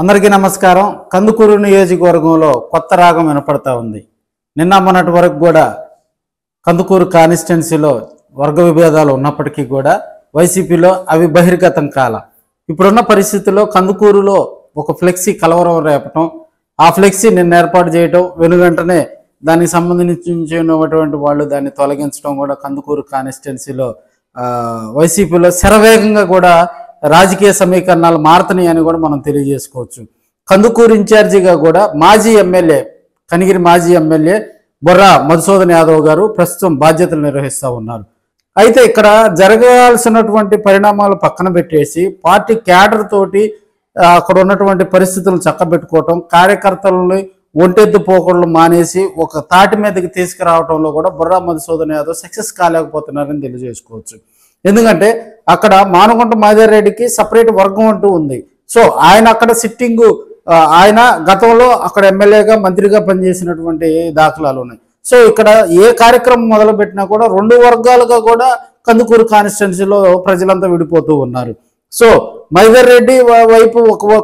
అందరికీ నమస్కారం. కందుకూరు నియోజకవర్గంలో కొత్త రాగం వినపడతా ఉంది. నిన్న మొన్నటి వరకు కూడా కందుకూరు కాన్స్టిట్యున్సీలో వర్గ విభేదాలు ఉన్నప్పటికీ కూడా వైసీపీలో అవి బహిర్గతం కాల. ఇప్పుడున్న పరిస్థితుల్లో కందుకూరులో ఒక ఫ్లెక్సీ కలవరం రేపటం, ఆ ఫ్లెక్సీ నిన్న ఏర్పాటు చేయటం, వెనుగంటనే దానికి సంబంధించినటువంటి వాళ్ళు దాన్ని తొలగించడం కూడా కందుకూరు కాన్స్టిట్యున్సీలో వైసీపీలో శరవేగంగా కూడా రాజకీయ సమీకరణాలు మారుతున్నాయి అని కూడా మనం తెలియజేసుకోవచ్చు. కందుకూరు ఇన్ఛార్జిగా కూడా కనిగిరి మాజీ ఎమ్మెల్యే బొర్రా మధుసూదన్ యాదవ్ గారు ప్రస్తుతం బాధ్యతలు నిర్వహిస్తూ ఉన్నారు. అయితే ఇక్కడ జరగాల్సినటువంటి పరిణామాలు పక్కన పెట్టేసి పార్టీ క్యాడర్ తోటి అక్కడ ఉన్నటువంటి పరిస్థితులను చక్కబెట్టుకోవటం, కార్యకర్తలని ఒంటెద్దు పోకళ్ళు మానేసి ఒక తాటి మీదకి తీసుకురావడంలో కూడా బొర్రా మధుసూదన్ యాదవ్ సక్సెస్ కాలేకపోతున్నారని తెలియజేసుకోవచ్చు. ఎందుకంటే అక్కడ మానుగుంట మాదేరెడ్డికి సపరేట్ వర్గం అంటూ ఉంది. సో ఆయన అక్కడ సిట్టింగు, ఆయన గతంలో అక్కడ ఎమ్మెల్యేగా మంత్రిగా పనిచేసినటువంటి దాఖలాలు ఉన్నాయి. సో ఇక్కడ ఏ కార్యక్రమం మొదలుపెట్టినా కూడా రెండు వర్గాలుగా కూడా కందుకూరు కాన్స్టిట్యున్సీలో ప్రజలంతా విడిపోతూ ఉన్నారు. సో మైదర్రెడ్డి వైపు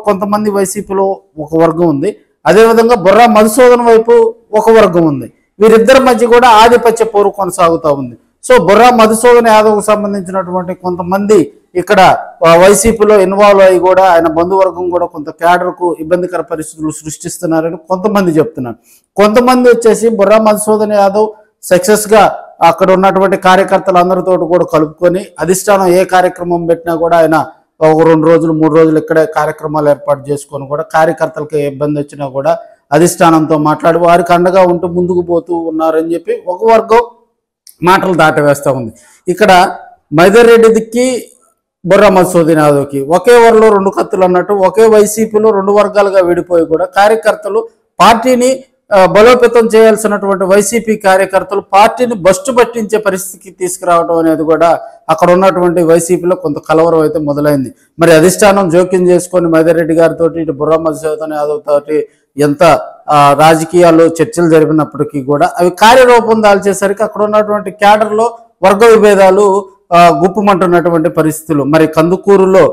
కొంతమంది వైసీపీలో ఒక వర్గం ఉంది, అదేవిధంగా బొర్రా మధుసూదన్ వైపు ఒక వర్గం ఉంది. వీరిద్దరి మధ్య కూడా ఆధిపత్య పోరు కొనసాగుతూ ఉంది. సో బొర్రా మధుసూదన్ యాదవ్కు సంబంధించినటువంటి కొంతమంది ఇక్కడ వైసీపీలో ఇన్వాల్వ్ అయ్యి కూడా ఆయన బంధువర్గం కూడా కొంత క్యాడర్కు ఇబ్బందికర పరిస్థితులు సృష్టిస్తున్నారని కొంతమంది చెప్తున్నారు. కొంతమంది వచ్చేసి బొర్రా మధుసూదన్ యాదవ్ సక్సెస్గా అక్కడ ఉన్నటువంటి కార్యకర్తలందరితో కూడా కలుపుకొని అధిష్టానం ఏ కార్యక్రమం పెట్టినా కూడా ఆయన ఒక 2 రోజులు 3 రోజులు ఇక్కడే కార్యక్రమాలు ఏర్పాటు చేసుకొని కూడా కార్యకర్తలకు ఇబ్బంది వచ్చినా కూడా అధిష్టానంతో మాట్లాడి వారికి అండగా ఉంటూ ముందుకు పోతూ ఉన్నారని చెప్పి ఒక వర్గం మాటలు దాటవేస్తూ ఉంది. ఇక్కడ మైదర్రెడ్డికి బొర్రా మధుసూదన్ యాదవ్కి ఒకే వరలో 2 కత్తులు అన్నట్టు ఒకే వైసీపీలో 2 వర్గాలుగా విడిపోయి కూడా కార్యకర్తలు పార్టీని బలోపేతం చేయాల్సినటువంటి వైసీపీ కార్యకర్తలు పార్టీని బస్టు పట్టించే పరిస్థితికి తీసుకురావడం అనేది కూడా అక్కడ ఉన్నటువంటి వైసీపీలో కొంత కలవరం అయితే మొదలైంది. మరి అధిష్టానం జోక్యం చేసుకొని మైదర్రెడ్డి గారితో ఇటు బొర్రా మధుసూదన్ యాదవ్ తోటి ఎంత రాజకీయాలు చర్చలు జరిపినప్పటికీ కూడా అవి కార్యరూపం దాల్చేసరికి అక్కడ ఉన్నటువంటి క్యాడర్లో వర్గ విభేదాలు గుప్పుమంటున్నటువంటి పరిస్థితులు. మరి కందుకూరులో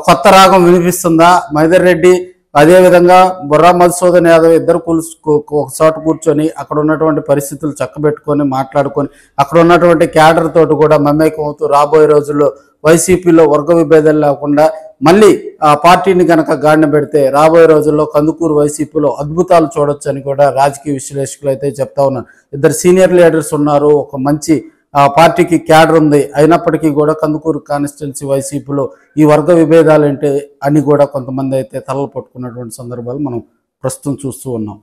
కొత్త రాగం వినిపిస్తుందా? మైదర్రెడ్డి అదేవిధంగా బొర్రా మధుసూదన్ యాదవ్ ఇద్దరు ఒక చోట కూర్చొని అక్కడ ఉన్నటువంటి పరిస్థితులు చక్కబెట్టుకొని మాట్లాడుకొని అక్కడ ఉన్నటువంటి క్యాడర్ తోటి కూడా మమేకం అవుతూ రాబోయే రోజుల్లో వైసీపీలో వర్గ విభేదాలు లేకుండా మళ్ళీ ఆ పార్టీని కనుక గాడిన పెడితే రాబోయే రోజుల్లో కందుకూరు వైసీపీలో అద్భుతాలు చూడొచ్చు అని కూడా రాజకీయ విశ్లేషకులు అయితే చెప్తా ఉన్నారు. 2 సీనియర్ లీడర్స్ ఉన్నారు, ఒక మంచి పార్టీకి క్యాడర్ ఉంది. అయినప్పటికీ కూడా కందుకూరు కాన్స్టిట్యున్సీ వైసీపీలో ఈ వర్గ విభేదాలు ఏంటి అని కూడా కొంతమంది అయితే తలలు పట్టుకున్నటువంటి సందర్భాలు మనం ప్రస్తుతం చూస్తూ ఉన్నాం.